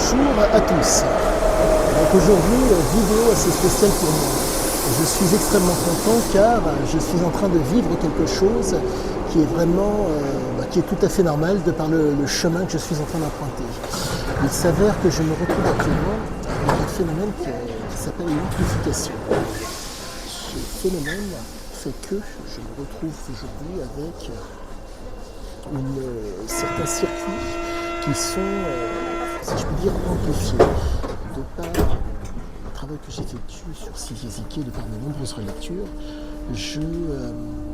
Bonjour à tous. Donc aujourd'hui, vidéo assez spéciale pour moi. Je suis extrêmement content car je suis en train de vivre quelque chose qui est vraiment, qui est tout à fait normal de par le chemin que je suis en train d'emprunter. Il s'avère que je me retrouve actuellement avec un phénomène qui s'appelle l'amplification. Ce phénomène fait que je me retrouve aujourd'hui avec certains circuits qui sont, si je puis dire, amplifiés de par le travail que j'effectue sur Sylvia Ziquet, de par mes nombreuses relectures.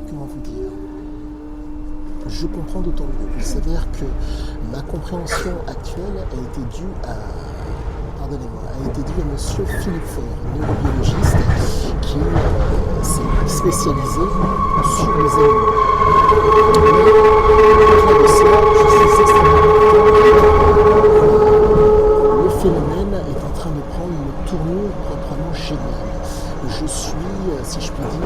Comment vous dire, je comprends d'autant mieux. Il s'avère que ma compréhension actuelle a été due à monsieur Philippe Faure, neurobiologiste, qui s'est spécialisé sur les animaux. Au-delà de cela, je suis extrêmement content. Le phénomène est en train de prendre une tournure proprement géniale. Je suis, si je puis dire,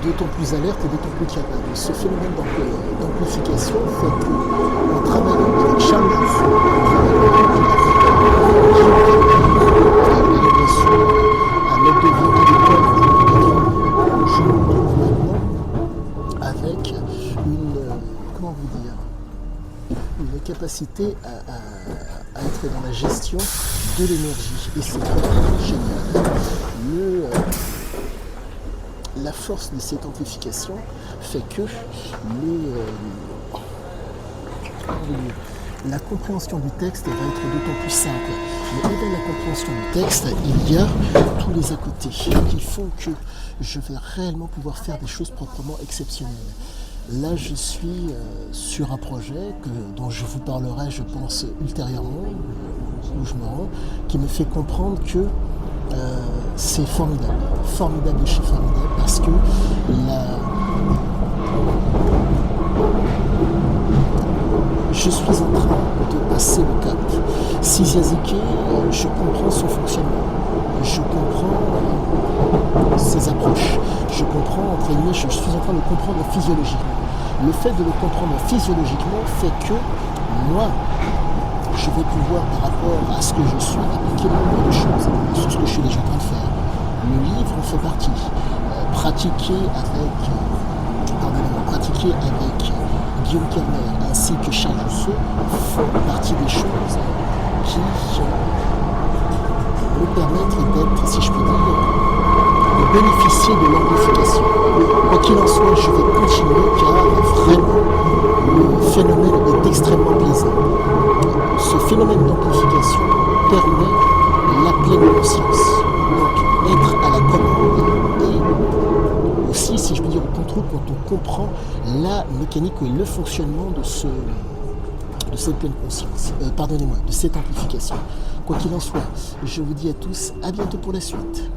d'autant plus alerte et d'autant plus capable. Ce phénomène d'amplification fait qu'en travaillant avec Charles Jousseau, à l'aide de vidéos, je me retrouve maintenant avec une capacité à être dans la gestion de l'énergie. Et c'est vraiment génial. La force de cette amplification fait que la compréhension du texte va être d'autant plus simple. Mais dans la compréhension du texte, il y a tous les à côté qui font que je vais réellement pouvoir faire des choses proprement exceptionnelles. Là, je suis sur un projet dont je vous parlerai, je pense, ultérieurement, où je me rends, qui me fait comprendre que c'est formidable de chez formidable, parce que je suis en train de passer le cap. Sylvia Ziquet, je comprends son fonctionnement, je comprends ses approches, je comprends, entre guillemets, je suis en train de le comprendre physiologiquement. Le fait de le comprendre physiologiquement fait que moi, je vais pouvoir, par rapport à ce que je suis, appliquer nombre de choses sur ce que je suis déjà en train de faire. Le livre en fait partie. Pratiquer avec Guillaume Kerner ainsi que Charles Jousseau font partie des choses qui me permettent d'être, si je puis dire, de bénéficier de l'amplification. Quoi qu'il en soit, je vais continuer car vraiment le phénomène est extrêmement plaisant. Ce phénomène d'amplification permet la pleine conscience. Donc être à la commande et aussi, si je puis dire, au contrôle quand on comprend la mécanique et le fonctionnement de cette pleine conscience. De cette amplification. Quoi qu'il en soit, je vous dis à tous, à bientôt pour la suite.